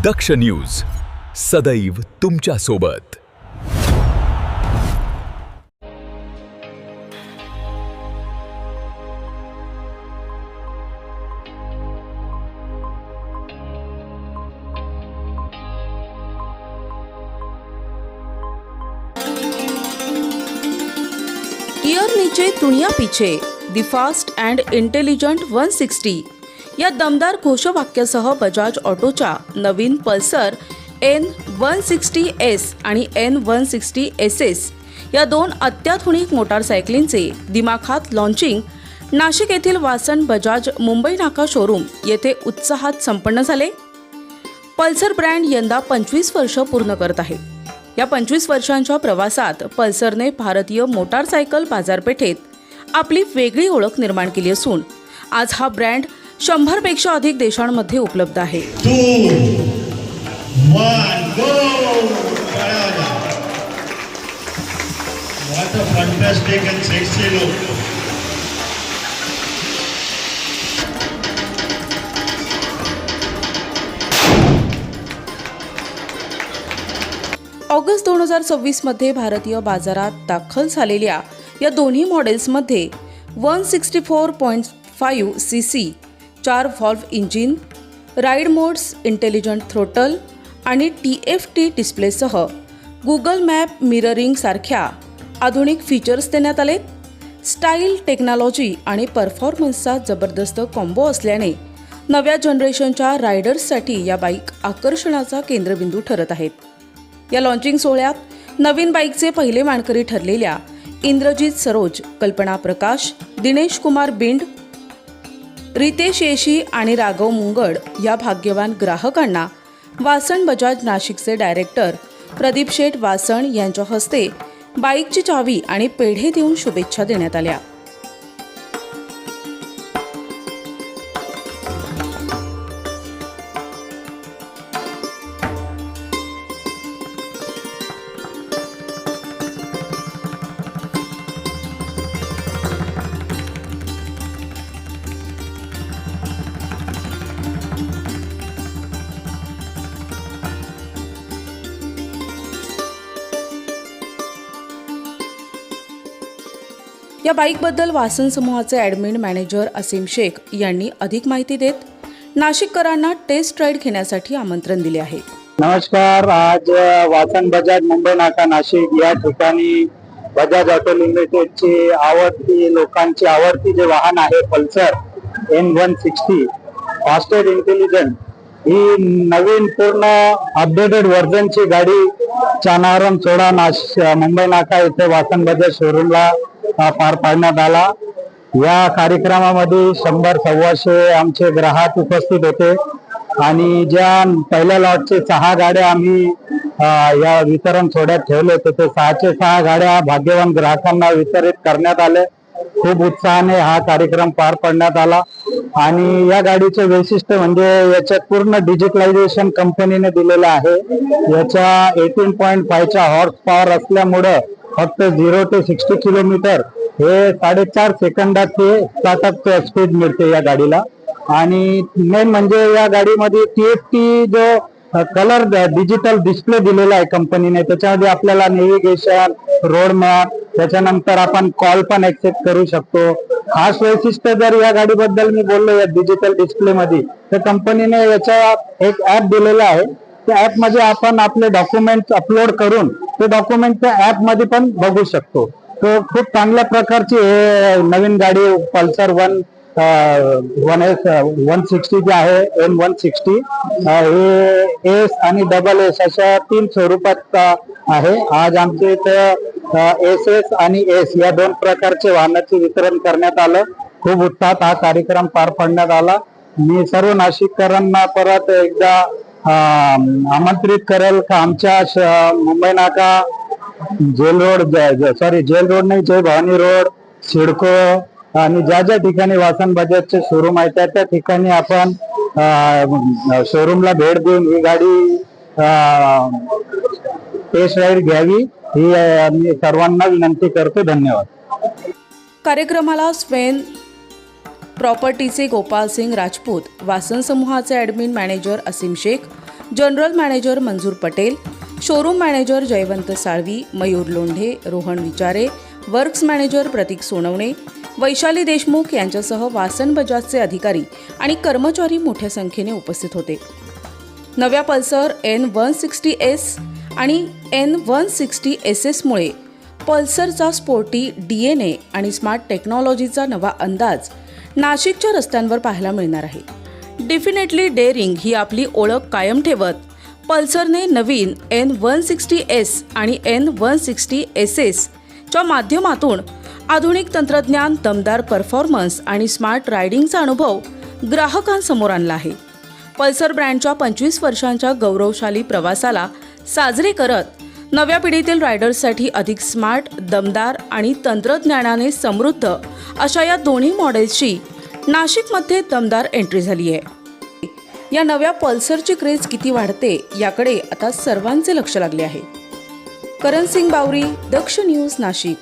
दक्ष news सदैव तुमच्या सोबत। ईयर नीचे दुनिया पीछे दी फास्ट अँड इंटेलिजंट 160 या दमदार घोषवाक्यासह बजाज ऑटोच्या नवीन पल्सर N160S आणि N160SS या दोन अत्याधुनिक मोटारसायकलींचे दिमाखात लॉन्चिंग नाशिक येथील वासन बजाज मुंबई नाका शोरूम येथे उत्साहात संपन्न झाले। पल्सर ब्रँड यंदा 25 वर्ष पूर्ण करत आहे। या 25 वर्षांच्या प्रवासात पल्सरने भारतीय मोटारसायकल बाजारपेठेत आपली वेगळी ओळख निर्माण केली असून आज हा ब्रँड 100 पेक्षा अधिक देशांमध्ये उपलब्ध आहे। ऑगस्ट 2026 मध्ये भारतीय बाजारात दाखल झालेल्या या दोन्ही मॉडेल्समध्ये 164.5 cc 4 valve engine, ride modes, intelligent throttle आणि TFT डिस्प्लेसह गुगल मॅप मिररिंग सारख्या आधुनिक फीचर्स देण्यात आले। स्टाईल, टेक्नॉलॉजी आणि परफॉर्मन्सचा जबरदस्त कॉम्बो असल्याने नव्या जनरेशनच्या रायडर्ससाठी या बाईक आकर्षणाचा केंद्रबिंदू ठरत आहेत। या लॉन्चिंग सोहळ्यात नवीन बाईकचे पहिले मानकरी ठरलेल्या इंद्रजित सरोज, कल्पना प्रकाश, दिनेश कुमार बिंड, रितेश येशी आणि राघव मुंगड या भाग्यवान ग्राहकांना वासन बजाज नाशिकचे डायरेक्टर प्रदीप शेठ वासन यांच्या हस्ते बाईकची चावी आणि पेढे देऊन शुभेच्छा देण्यात आल्या। या बाईकबद्दल वासन समूहाचे ॲडमिन मॅनेजर असीम शेख यांनी अधिक माहिती देत नाशिककरांना टेस्ट राईड घेण्यासाठी आमंत्रण दिले आहे। नमस्कार, आज वासन बजाज मुंबई नाका नाशिक या ठिकाणी बजाज ऑटो लिमिटेडची लोकांची आवडती जे वाहन आहे पल्सर N160 फास्टेड इंटेलिजंट ही नवीन पूर्ण अपडेटेड व्हर्जनची गाडी चानावरम चोडा मुंबई नाका येथे वासन बजाज शोरूमला पार पाडण्यात आला। या कार्यक्रमामध्ये 100-125 आमचे ग्राहक उपस्थित होते आणि ज्या पहिल्या लॉटचे 6 गाड्या आम्ही या वितरण सोहळ्यात ठेवले होते ते 6चे 6 गाड्या भाग्यवान ग्राहकांना वितरित करण्यात आले। खूप उत्साहाने हा कार्यक्रम पार पाडण्यात आला आणि या गाडीचे वैशिष्ट्य म्हणजे याच्यात पूर्ण डिजिटलायझेशन कंपनीने दिलेलं आहे। याच्या 18.5चा हॉर्स पॉवर असल्यामुळे फक्त 0 ते 60 किलोमीटर हे 4.5 सेकंदात ते स्टार्टअप स्पीड मिळते या गाडीला। आणि मेन म्हणजे या गाडीमध्ये TFT जो कलर डिजिटल डिस्प्ले दिलेला आहे कंपनीने, त्याच्यामध्ये आपल्याला नेव्हिगेशन, रोड मॅप, त्याच्यानंतर आपण कॉल पण ऍक्सेप्ट करू शकतो। खास वैशिष्ट्य जर या गाडीबद्दल मी बोललो या डिजिटल डिस्प्ले मध्ये, तर कंपनीने याच्या एक ऍप दिलेला आहे। त्या ऍप मध्ये आपण आपले डॉक्युमेंट अपलोड करून ते डॉक्युमेंट त्या ऍप मध्ये पण बघू शकतो। तो खूप चांगल्या प्रकारची नवीन गाडी पल्सर 160 जी आहे N160 हे S आणि SS अशा 3 स्वरूपात आहे। आज आमच्या इथे SS आणि S या 2 प्रकारचे वाहनाचे वितरण करण्यात आलं। खूप उत्साहात हा कार्यक्रम पार पाडण्यात आला। मी सर्व नाशिककरांना परत एकदा आमंत्रित करेल का आमच्या मुंबई नाका जेल रोड नाही, जय भवानी रोड, सिडको आणि ज्या ज्या ठिकाणी वासन बजाजचे शोरूम आहे त्या ठिकाणी आपण शोरूमला भेट देऊन ही गाडी टेस्ट राईड घ्यावी ही मी सर्वांना विनंती करतो। धन्यवाद। कार्यक्रमाला स्वेन प्रॉपर्टीचे गोपाल सिंग राजपूत, वासन समूहाचे ॲडमिन मॅनेजर असीम शेख, जनरल मॅनेजर मंजूर पटेल, शोरूम मॅनेजर जयवंत साळवी, मयूर लोंढे, रोहन विचारे, वर्क्स मॅनेजर प्रतीक सोनवणे, वैशाली देशमुख यांच्यासह वासन बजाजचे अधिकारी आणि कर्मचारी मोठ्या संख्येने उपस्थित होते. नव्या पल्सर N160S आणि N160SS मुळे पल्सरचा स्पोर्टी DNA आणि स्मार्ट टेक्नॉलॉजीचा नवा अंदाज नाशिकच्या रस्त्यांवर पाहायला मिळणार आहे. डेफिनेटली डेअरिंग ही आपली ओळख कायम ठेवत पल्सरने नवीन N160S आणि N160SS च्या माध्यमातून आधुनिक तंत्रज्ञान, दमदार परफॉर्मन्स आणि स्मार्ट रायडिंगचा अनुभव ग्राहकांसमोर आणला आहे. पल्सर ब्रँडच्या 25 वर्षांच्या गौरवशाली प्रवासाला साजरे करत नव्या पिढीतील रायडर्ससाठी अधिक स्मार्ट, दमदार आणि तंत्रज्ञानाने समृद्ध अशा या दोन्ही मॉडेल्सची नाशिकमध्ये दमदार एंट्री झाली आहे. या नव्या पल्सरची क्रेज किती वाढते याकडे आता सर्वांचे लक्ष लागले आहे. करण सिंग बावरी, दक्ष न्यूज, नाशिक.